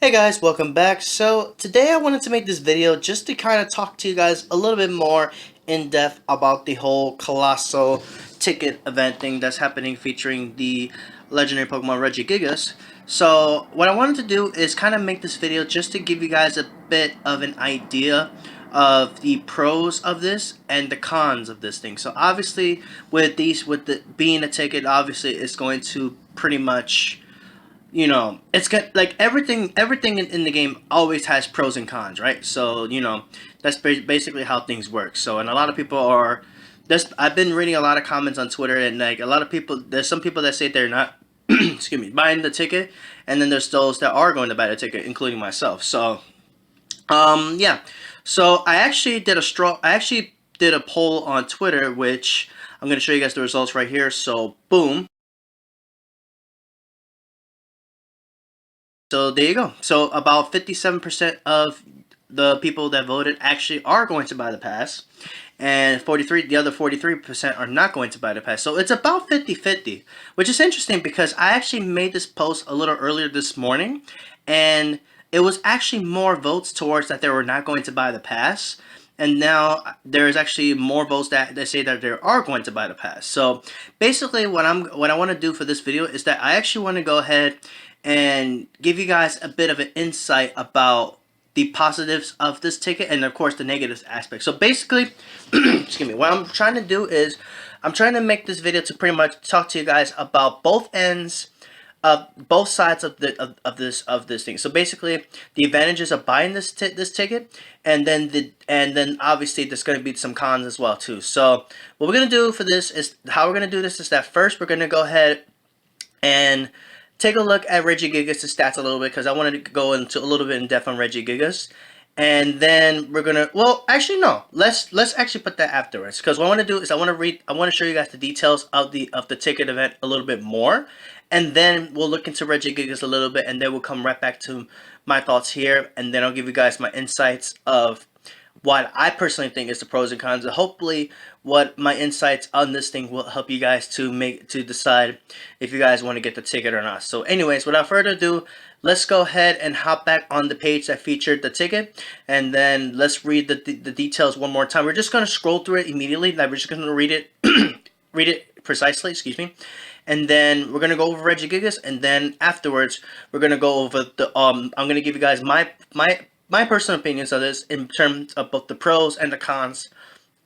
Hey guys, welcome back. So today I wanted to make this video just to kind of talk to you guys a little bit more in depth about the whole Colossal ticket event thing that's happening featuring the legendary Pokemon Regigigas. So what I wanted to do is kind of make this video just to give you guys a bit of an idea of the pros of this and the cons of this thing. So obviously with the being a ticket, obviously it's going to pretty much, it's got like everything in the game always has pros and cons, right? So that's basically how things work. So, and a lot of people are this I've been reading a lot of comments on Twitter, and like a lot of people, there's some people that say they're not excuse me, buying the ticket, and then there's those that are going to buy the ticket, including myself. So yeah, so I actually did a poll on Twitter, which I'm going to show you guys the results right here. So boom. So there you go. So about 57% of the people that voted actually are going to buy the pass, and the other 43% are not going to buy the pass. So it's about 50-50, which is interesting because I actually made this post a little earlier this morning, and it was actually more votes towards that they were not going to buy the pass. And now there's actually more votes that say that they are going to buy the pass. So basically, what I want to do for this video is that I actually want to go ahead and give you guys a bit of an insight about the positives of this ticket and of course the negative aspects. So basically, excuse me, what I'm trying to do is I'm trying to make this video to pretty much talk to you guys about both ends of both sides of of this thing. So basically, the advantages of buying this ticket, and then obviously there's going to be some cons as well too. So what we're going to do for this is how we're going to do this is that first we're going to go ahead and take a look at Regigigas' stats a little bit because I wanted to go into a little bit in depth on Regigigas. And then we're gonna, well, actually no, let's actually put that afterwards, because what I want to do is I want to show you guys the details of the ticket event a little bit more, and then we'll look into Regigigas a little bit, and then we'll come right back to my thoughts here, and then I'll give you guys my insights of what I personally think is the pros and cons. And hopefully, what my insights on this thing will help you guys to decide if you guys want to get the ticket or not. So, anyways, without further ado, let's go ahead and hop back on the page that featured the ticket, and then let's read the details one more time. We're just gonna scroll through it immediately. Like we're just gonna read it, read it precisely. Excuse me. And then we're gonna go over Regigigas, and then afterwards we're gonna go over the I'm gonna give you guys my personal opinions of this in terms of both the pros and the cons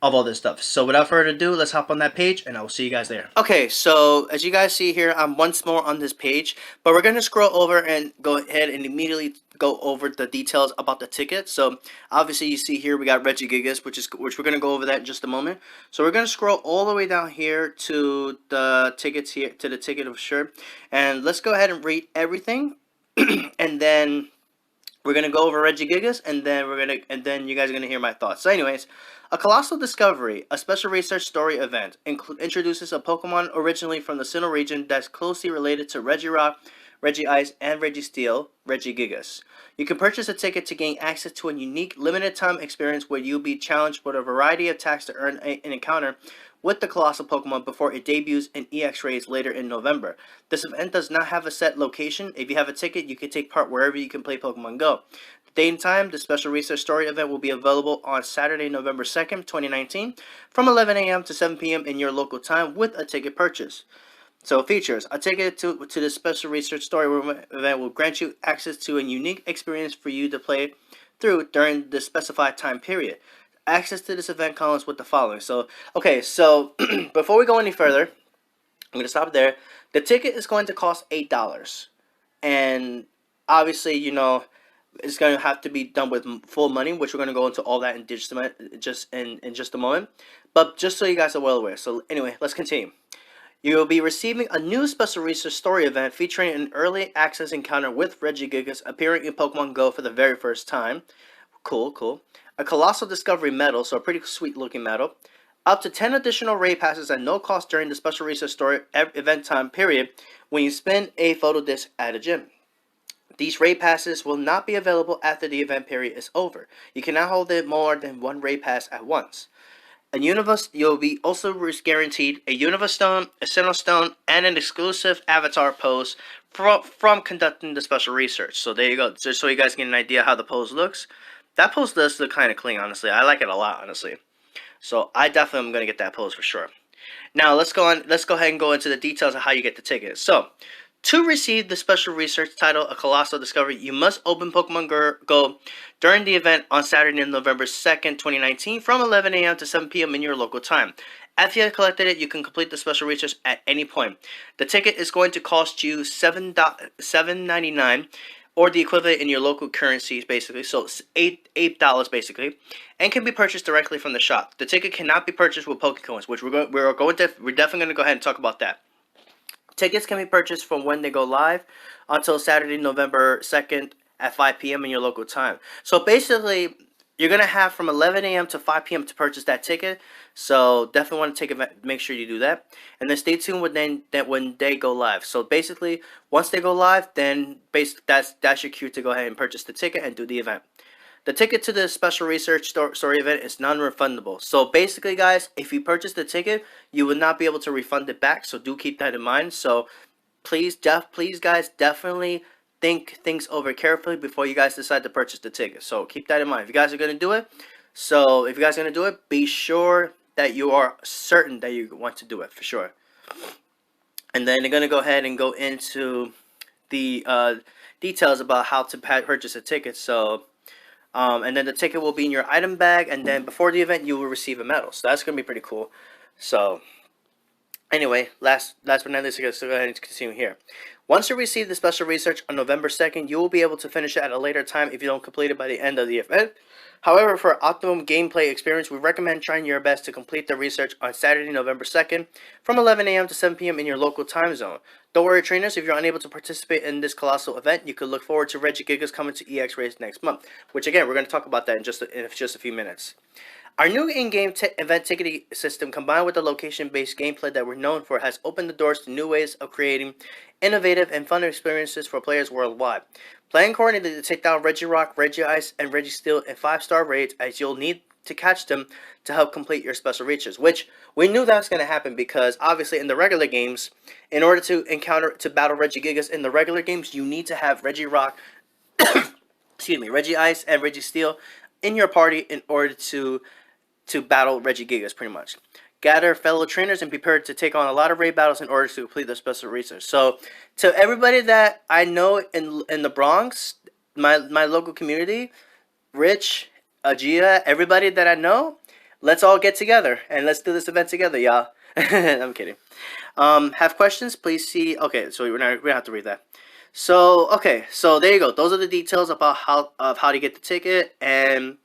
of all this stuff. So without further ado, let's hop on that page and I will see you guys there. Okay, so as you guys see here, I'm once more on this page, but we're going to scroll over and go ahead and immediately go over the details about the ticket. So obviously you see here we got Regigigas, which we're going to go over that in just a moment. So we're going to scroll all the way down here to the tickets here, to the ticket of sure. And let's go ahead and read everything. And then we're gonna go over Regigigas, and then you guys are gonna hear my thoughts. So, anyways, a Colossal Discovery, a special research story event, introduces a Pokemon originally from the Sinnoh region that's closely related to Regirock, Regice, and Registeel, Regigigas. You can purchase a ticket to gain access to a unique limited-time experience where you'll be challenged with a variety of tasks to earn an encounter with the Colossal Pokemon before it debuts in EX raids later in November. This event does not have a set location. If you have a ticket, you can take part wherever you can play Pokemon Go. The date and time, the special research story event will be available on Saturday, November 2nd, 2019, from 11 a.m. to 7 p.m. in your local time with a ticket purchase. So features, a ticket to the special research story event will grant you access to a unique experience for you to play through during the specified time period. Access to this event comes with the following. So, okay, so before we go any further, I'm going to stop there. The ticket is going to cost $8. And obviously, it's going to have to be done with full money, which we're going to go into all that in just a moment. But just so you guys are well aware. So anyway, let's continue. You will be receiving a new special research story event featuring an early access encounter with Regigigas appearing in Pokemon Go for the very first time. Cool, cool. A Colossal Discovery medal, so a pretty sweet looking medal. Up to 10 additional raid passes at no cost during the special research story event time period when you spin a photo disc at a gym. These raid passes will not be available after the event period is over. You cannot hold more than one raid pass at once. You'll be also guaranteed a Unova Stone, a Sinnoh Stone, and an exclusive avatar pose from conducting the special research. So there you go. Just so you guys get an idea how the pose looks. That pose does look kind of clean, honestly. I like it a lot, honestly. So I definitely am gonna get that pose for sure. Now let's go on. Let's go ahead and go into the details of how you get the ticket. So, to receive the special research title, A Colossal Discovery, you must open Pokemon Go during the event on Saturday, November 2nd, 2019, from 11 a.m. to 7 p.m. in your local time. After you have collected it, you can complete the special research at any point. The ticket is going to cost you $7.99, or the equivalent in your local currencies, basically. So it's $8 basically, and can be purchased directly from the shop. The ticket cannot be purchased with Pokecoins, which we're definitely going to go ahead and talk about that. Tickets can be purchased from when they go live until Saturday, November 2nd at 5 p.m. in your local time. So basically, you're going to have from 11 a.m. to 5 p.m. to purchase that ticket. So definitely want to make sure you do that. And then stay tuned when they go live. So basically, once they go live, then that's your cue to go ahead and purchase the ticket and do the event. The ticket to the special research story event is non-refundable. So basically, guys, if you purchase the ticket, you will not be able to refund it back. So do keep that in mind. So please, guys, definitely think things over carefully before you guys decide to purchase the ticket. So keep that in mind. If you guys are going to do it, be sure that you are certain that you want to do it for sure. And then they're going to go ahead and go into the details about how to purchase a ticket. So and then the ticket will be in your item bag, and then before the event you will receive a medal. So that's going to be pretty cool. So anyway, last but not least, let's go ahead and continue here. Once you receive the special research on November 2nd, you will be able to finish it at a later time if you don't complete it by the end of the event. However, for optimum gameplay experience, we recommend trying your best to complete the research on Saturday, November 2nd from 11 a.m. to 7 p.m. in your local time zone. Don't worry, trainers, if you're unable to participate in this Colossal event, you can look forward to Regigigas coming to EX Race next month, which again, we're going to talk about that in just a few minutes. Our new in-game event ticketing system, combined with the location-based gameplay that we're known for, has opened the doors to new ways of creating innovative and fun experiences for players worldwide. Plan accordingly to take down Regirock, Regice, and Registeel in 5-star raids, as you'll need to catch them to help complete your special reaches, which we knew that was going to happen because obviously in the regular games, in order to battle Regigigas in the regular games, you need to have Regirock, Regice, and Registeel in your party in order to battle Regigigas, pretty much. Gather fellow trainers and prepare to take on a lot of raid battles in order to complete the special research. So, to everybody that I know in the Bronx, my local community, Rich, Ajia, everybody that I know, let's all get together and let's do this event together, y'all. I'm kidding. Have questions? Please see. Okay, so we don't have to read that. So, okay, so there you go. Those are the details about how to get the ticket and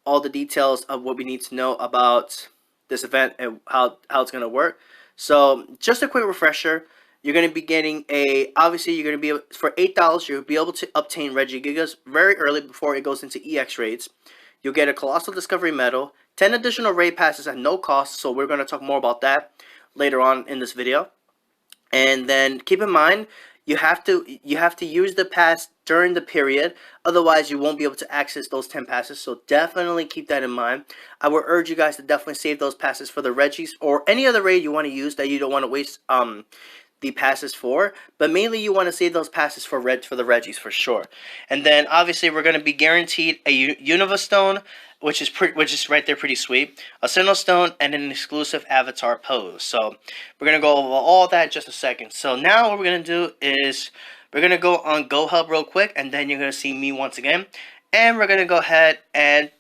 all the details of what we need to know about this event and how it's going to work. So just a quick refresher, you're going to be getting for $8 you'll be able to obtain Regigigas very early before it goes into EX raids. You'll get a Colossal Discovery Medal, 10 additional raid passes at no cost, so we're going to talk more about that later on in this video. And then keep in mind, you have to use the pass during the period, otherwise you won't be able to access those 10 passes, so definitely keep that in mind. I would urge you guys to definitely save those passes for the Regis or any other raid you want to use that you don't want to waste the passes for, but mainly you want to save those passes for the Regis for sure. And then obviously we're going to be guaranteed a Unova Stone, which is right there pretty sweet, a Sinnoh Stone, and an exclusive avatar pose. So we're going to go over all that in just a second. So now what we're going to do is we're going to go on GoHub real quick, and then you're going to see me once again. And we're going to go ahead and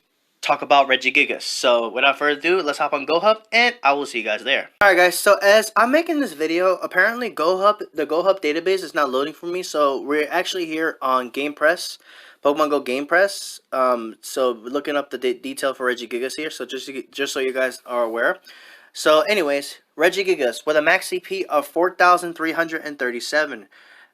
talk about Regigigas. So without further ado, let's hop on GoHub, and I will see you guys there. Alright guys, so as I'm making this video, apparently the GoHub database is not loading for me. So we're actually here on Game Press. Pokemon Go Game Press. So we're looking up the detail for Regigigas here. So just so you guys are aware. So anyways, Regigigas with a max CP of 4,337.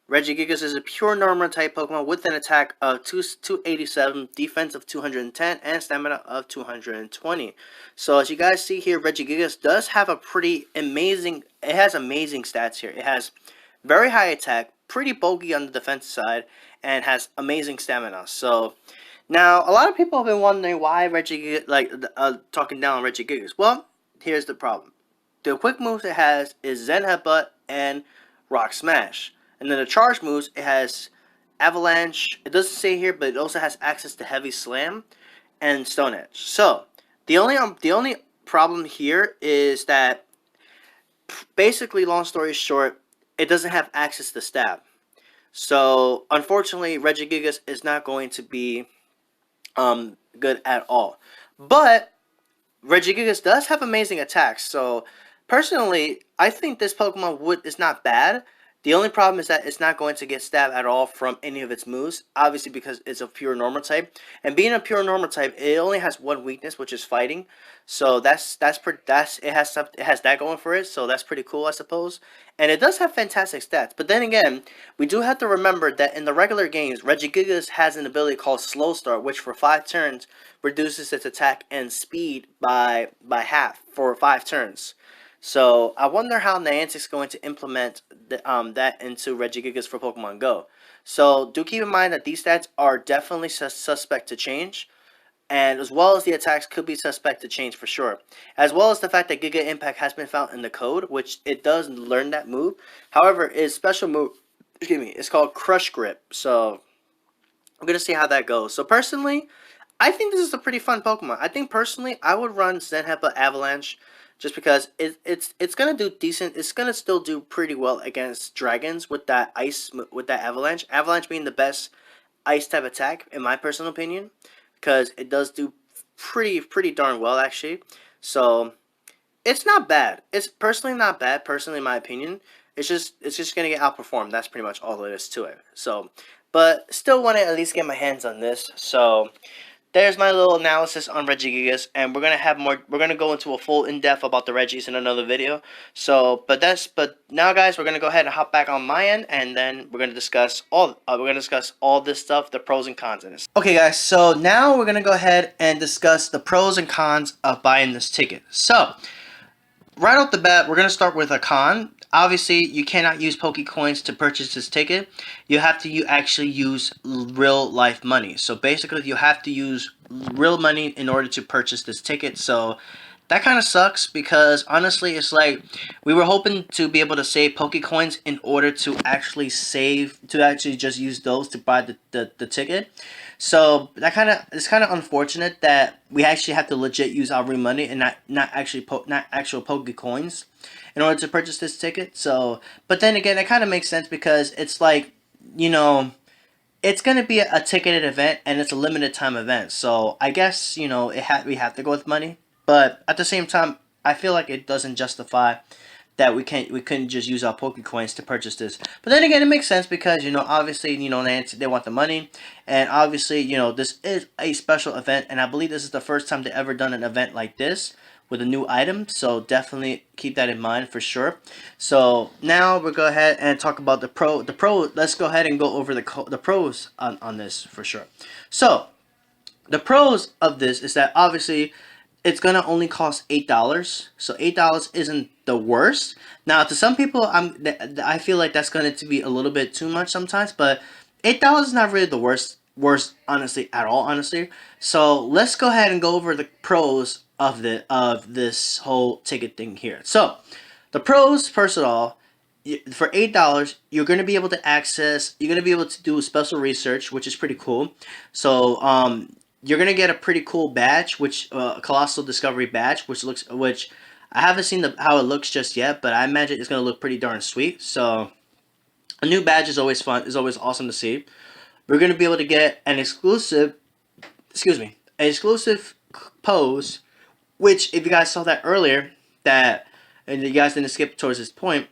Regigigas is a pure normal type Pokemon with an attack of 287, defense of 210, and stamina of 220. So as you guys see here, Regigigas does have a pretty amazing. It has amazing stats here. It has very high attack, pretty bulky on the defense side, and has amazing stamina. So now a lot of people have been wondering why Regigigas, talking down on Regigigas. Well, here's the problem. The quick moves it has is Zen Headbutt and Rock Smash. And then the charge moves, it has Avalanche. It doesn't say here, but it also has access to Heavy Slam and Stone Edge. So the only problem here is that basically, long story short, it doesn't have access to Stab. So unfortunately, Regigigas is not going to be good at all. But Regigigas does have amazing attacks, so personally, I think this Pokemon is not bad. The only problem is that it's not going to get stabbed at all from any of its moves, obviously because it's a pure normal type. And being a pure normal type, it only has one weakness, which is fighting. So it has that going for it. So that's pretty cool, I suppose. And it does have fantastic stats. But then again, we do have to remember that in the regular games, Regigigas has an ability called Slow Start, which for 5 turns reduces its attack and speed by half for 5 turns. So I wonder how Niantic's going to implement that into Regigigas for Pokemon Go. So do keep in mind that these stats are definitely suspect to change, and as well as the attacks could be suspect to change for sure. As well as the fact that Giga Impact has been found in the code, which it does learn that move. However, its special move, it's called Crush Grip. So I'm gonna see how that goes. So personally, I think this is a pretty fun Pokemon. I think personally, I would run Zenhepa Avalanche just because it's gonna do decent. It's gonna still do pretty well against dragons with that Avalanche. Avalanche being the best ice type attack in my personal opinion, because it does do pretty darn well actually. So it's not bad. It's personally not bad. Personally, in my opinion, it's just gonna get outperformed. That's pretty much all there is to it. So, but still want to at least get my hands on this. So there's my little analysis on Regigigas, and we're gonna have more. We're gonna go into a full in depth about the Regis in another video. So, but now, guys, we're gonna go ahead and hop back on my end, and then we're gonna discuss all this stuff, the pros and cons of this. Okay, guys. So now we're gonna go ahead and discuss the pros and cons of buying this ticket. So right off the bat, we're going to start with a con. Obviously, you cannot use Pokecoins to purchase this ticket. You have to actually use real life money. So basically, you have to use real money in order to purchase this ticket. So that kind of sucks because honestly, it's like we were hoping to be able to save Pokecoins in order to actually just use those to buy the ticket. So it's kind of unfortunate that we actually have to legit use our real money and not actual Pokecoins in order to purchase this ticket. So, but then again, it kind of makes sense because it's like, you know, it's gonna be a ticketed event and it's a limited time event. So I guess we have to go with money, but at the same time, I feel like it doesn't justify that we couldn't just use our Pokecoins to purchase this. But then again, it makes sense because obviously they want the money, and obviously this is a special event, and I believe this is the first time they ever done an event like this with a new item. So definitely keep that in mind for sure. So now we'll go ahead and talk about the pro. Let's go ahead and go over the pros on this for sure. So the pros of this is that obviously it's gonna only cost $8. So $8 isn't the worst. Now to some people, I feel like that's going to be a little bit too much sometimes, but $8 is not really the worst honestly at all, honestly. So let's go ahead and go over the pros of this whole ticket thing here. So the pros, first of all, for $8, you're going to be able to do special research, which is pretty cool. So you're gonna get a pretty cool badge, which Colossal Discovery badge, which I haven't seen how it looks just yet, but I imagine it's gonna look pretty darn sweet. So a new badge is always fun, is always awesome to see. We're gonna be able to get an exclusive pose, which if you guys saw that earlier, and you guys didn't skip towards this point,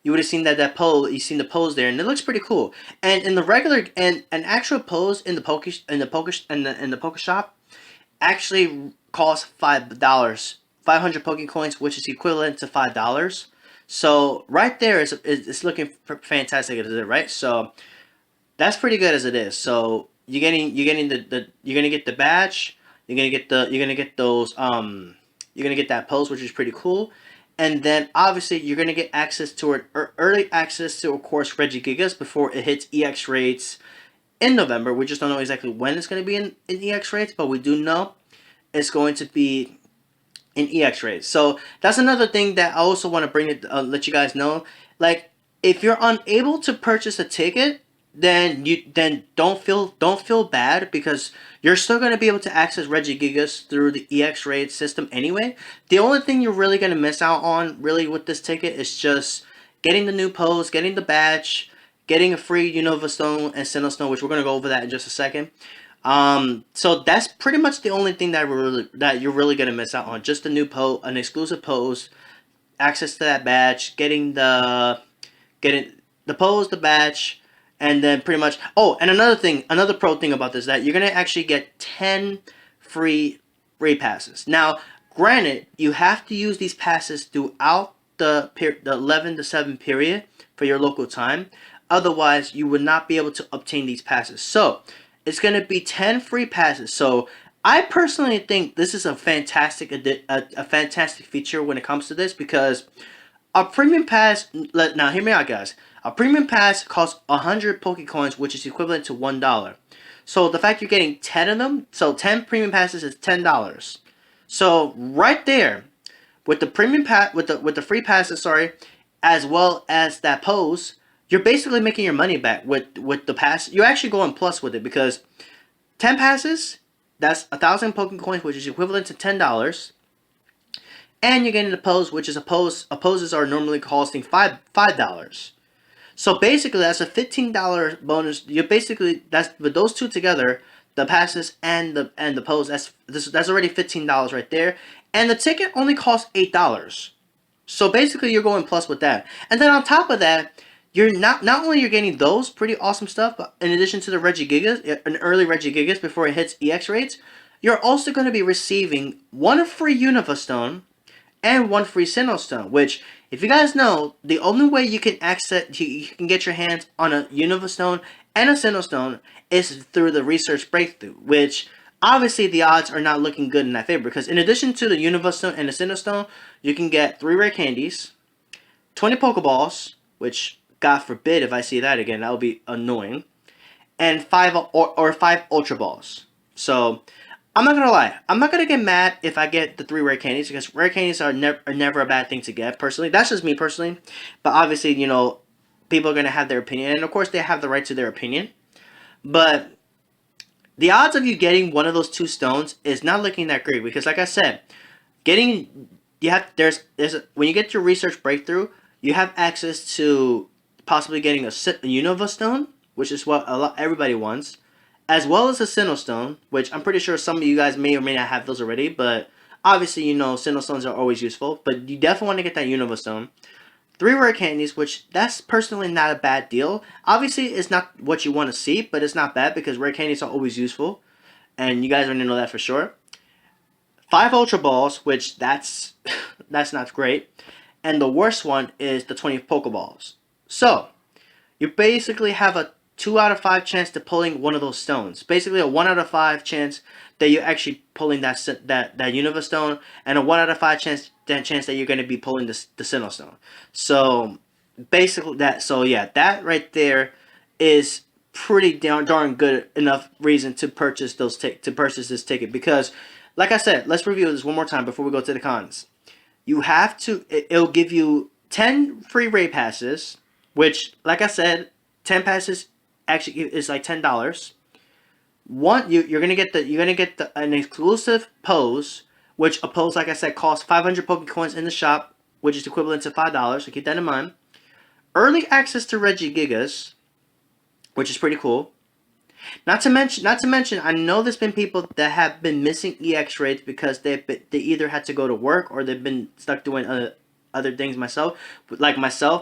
you would have seen that pose. You've seen the pose there, and it looks pretty cool. And in the regular and an actual pose in the poke shop actually costs $5, 500 Pokecoins, which is equivalent to $5. So right there it's looking fantastic, is it right? So that's pretty good as it is. So you're gonna get the badge. You're gonna get that pose, which is pretty cool. And then obviously you're gonna get access to early access to, of course, Regigigas before it hits EX rates in November. We just don't know exactly when it's gonna be in EX rates, but we do know it's going to be in EX rates. So that's another thing that I also want to bring it, let you guys know. Like, if you're unable to purchase a ticket, then don't feel bad, because you're still gonna be able to access Regigigas through the EX rate system anyway. The only thing you're really gonna miss out on really with this ticket is just getting the new pose, getting the badge, getting a free Unova Stone and Sinnoh Stone, which we're gonna go over that in just a second. So that's pretty much the only thing that you're really gonna miss out on. Just the new pose, an exclusive pose, access to that badge, getting the pose, the badge, and then pretty much. Oh, and another thing, another pro thing about this is that you're gonna actually get 10 free raid passes. Now, granted, you have to use these passes throughout the 11 to 7 period for your local time. Otherwise, you would not be able to obtain these passes. So it's gonna be 10 free passes. So I personally think this is a fantastic a fantastic feature when it comes to this, because a premium pass. Now, hear me out, guys. A premium pass costs 100 Pokecoins, which is equivalent to $1. So the fact you're getting 10 of them, so 10 premium passes is $10. So right there, with the premium pass, with the free passes, sorry, as well as that pose, you're basically making your money back with the pass. You're actually going plus with it, because 10 passes, that's 1,000 Pokecoins, which is equivalent to $10. And you're getting the pose, which is poses are normally costing $5. So basically, that's a $15 bonus. You're basically, that's with those two together, the passes and the pose. That's already $15 right there. And the ticket only costs $8. So basically, you're going plus with that. And then on top of that, you're not only you're getting those pretty awesome stuff, but in addition to the Regigigas, an early Regigigas before it hits EX rates, you're also going to be receiving one free Unova Stone and one free Sinnoh Stone, which, if you guys know, the only way you can access, you can get your hands on a Unova Stone and a Sinnoh Stone is through the research breakthrough, which obviously the odds are not looking good in that favor, because in addition to the Unova Stone and the Sinnoh Stone, you can get 3 rare candies, 20 Pokeballs, which, God forbid if I see that again, that would be annoying, and 5 Ultra Balls. So I'm not gonna lie. I'm not gonna get mad if I get the 3 rare candies, because rare candies are never a bad thing to get. Personally, that's just me personally. But obviously, people are gonna have their opinion, and of course, they have the right to their opinion. But the odds of you getting one of those 2 stones is not looking that great, because, like I said, when you get your research breakthrough, you have access to possibly getting a Unova Stone, which is what everybody wants, as well as a Sinnoh Stone, which I'm pretty sure some of you guys may or may not have those already, but obviously, Sinnoh Stones are always useful, but you definitely want to get that Unova Stone. 3 rare candies, which that's personally not a bad deal. Obviously, it's not what you want to see, but it's not bad, because rare candies are always useful, and you guys already know that for sure. 5 Ultra Balls, which that's not great, and the worst one is the 20 Pokeballs. So you basically have a 2 out of 5 chance to pulling one of those stones. Basically, a 1 out of 5 chance that you're actually pulling that Unova Stone, and a 1 out of 5 chance that you're going to be pulling the Sinnoh Stone. So basically, that right there is pretty darn good enough reason to purchase this ticket, because, like I said, let's review this one more time before we go to the cons. You have to. It'll give you 10 free raid passes, which, like I said, 10 passes actually is like $10. You're gonna get an exclusive pose, which a pose, like I said, costs 500 Pokecoins in the shop, which is equivalent to $5. So keep that in mind. Early access to Regigigas, which is pretty cool. Not to mention, I know there's been people that have been missing EX raids because they either had to go to work, or they've been stuck doing other things myself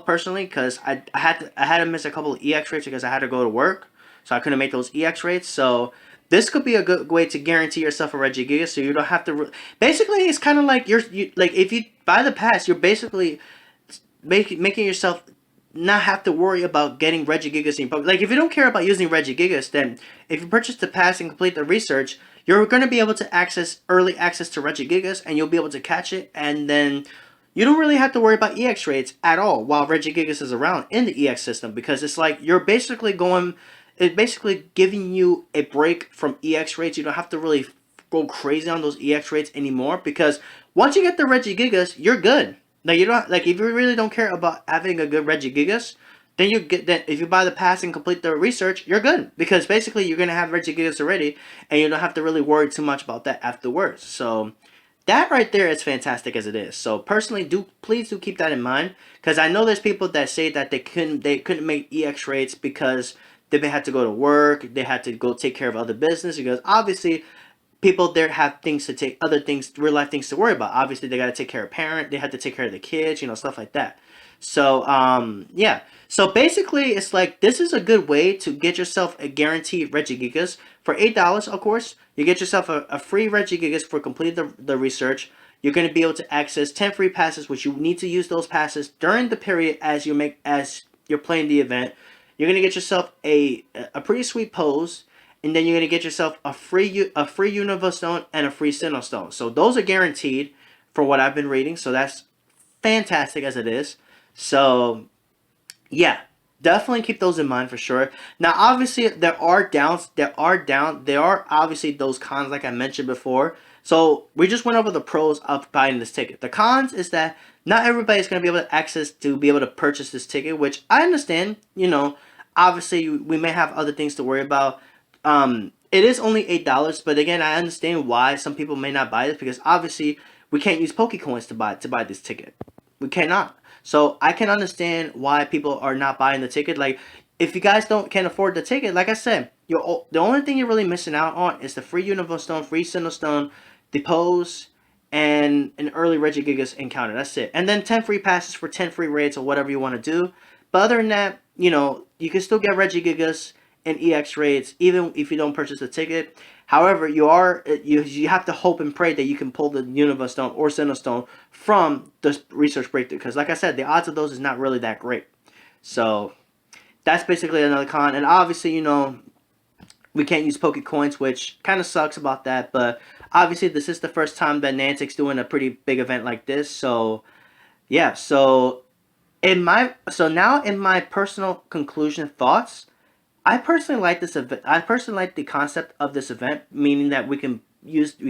personally, because I had to miss a couple of EX rates because I had to go to work, so I couldn't make those EX rates. So this could be a good way to guarantee yourself a Regigigas, so you don't have to. Basically, it's kind of like if you buy the pass, you're basically making yourself not have to worry about getting Regigigas in Pokemon. Like, if you don't care about using Regigigas, then if you purchase the pass and complete the research, you're going to be able to access early access to Regigigas, and you'll be able to catch it, and then you don't really have to worry about EX rates at all while Regigigas is around in the EX system, because it's like you're basically giving you a break from EX rates. You don't have to really go crazy on those EX rates anymore, because Once you get the Regigigas, you're good. Like you don't like if you really don't care about having a good Regigigas, then you get that if you buy the pass and complete the research, you're good because basically you're gonna have Regigigas already, and you don't have to really worry too much about that afterwards. So that right there is fantastic as it is. So personally, please do keep that in mind because I know there's people that say that they couldn't make EX rates because they had to go to work, they had to go take care of other business because obviously people there have things to take other things real life things to worry about. Obviously they got to take care of parent, they had to take care of the kids, stuff like that. So yeah, so basically it's like this is a good way to get yourself a guaranteed Regigigas for $8. Of course you get yourself a free Regigigas for completing the research. You're going to be able to access 10 free passes, which you need to use those passes during the period as you're playing the event. You're going to get yourself a pretty sweet pose, and then you're gonna get yourself a free Unova Stone and a free Sinnoh Stone. So those are guaranteed for what I've been reading. So that's fantastic as it is. So yeah, definitely keep those in mind for sure. Now obviously there are downs. There are obviously those cons like I mentioned before. So we just went over the pros of buying this ticket. The cons is that not everybody's gonna be able to be able to purchase this ticket, which I understand. Obviously we may have other things to worry about. It is only $8, but again, I understand why some people may not buy this because obviously we can't use Pokecoins to buy this ticket. We cannot. So I can understand why people are not buying the ticket. Like, if you guys can't afford the ticket, like I said, the only thing you're really missing out on is the free Universe Stone, free Sinnoh Stone, the pose, and an early Regigigas encounter. That's it. And then 10 free passes for 10 free raids or whatever you want to do. But other than that, you can still get Regigigas and EX raids even if you don't purchase the ticket. However, you have to hope and pray that you can pull the Universe Stone or Sinnoh Stone from the research breakthrough because, like I said, the odds of those is not really that great. So that's basically another con. And obviously, we can't use Pokecoins, which kind of sucks about that. But obviously, this is the first time that Niantic's doing a pretty big event like this. So yeah, now in my personal conclusion thoughts, I personally like this event. I personally like the concept of this event, meaning that we can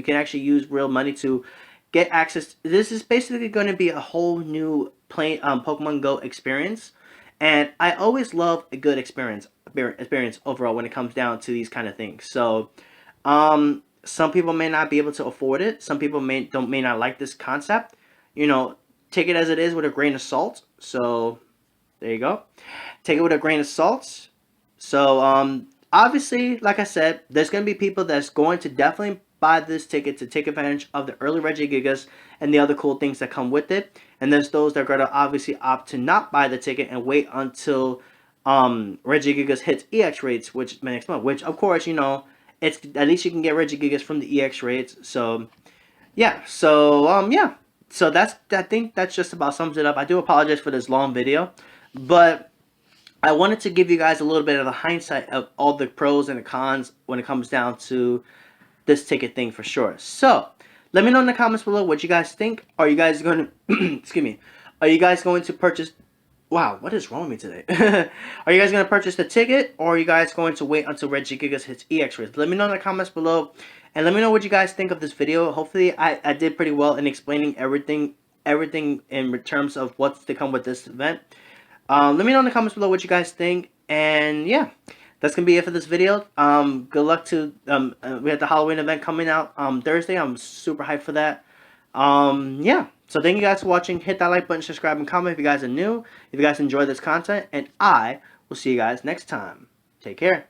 actually use real money to get access. This is basically going to be a whole new Pokemon Go experience, and I always love a good experience overall when it comes down to these kind of things. So, some people may not be able to afford it. Some people may not like this concept. Take it as it is with a grain of salt. So, there you go. Take it with a grain of salt. So, obviously, like I said, there's going to be people that's going to definitely buy this ticket to take advantage of the early Regigigas and the other cool things that come with it. And there's those that are going to obviously opt to not buy the ticket and wait until Regigigas hits EX rates, which next month. Which, of course, it's at least you can get Regigigas from the EX rates. So, yeah. So, yeah. So I think that's just about sums it up. I do apologize for this long video, but I wanted to give you guys a little bit of a hindsight of all the pros and the cons when it comes down to this ticket thing for sure. So, let me know in the comments below what you guys think. Are you guys going to, excuse me, are you guys going to purchase, wow, what is wrong with me today? Are you guys going to purchase the ticket or are you guys going to wait until Regigigas hits EX rates? Let me know in the comments below and let me know what you guys think of this video. Hopefully, I did pretty well in explaining everything in terms of what's to come with this event. Let me know in the comments below what you guys think, and yeah, that's gonna be it for this video. Good luck to we have the Halloween event coming out Thursday. I'm super hyped for that. Yeah, so thank you guys for watching. Hit that like button, subscribe, and comment if you guys are new. If you guys enjoy this content, and I will see you guys next time. Take care.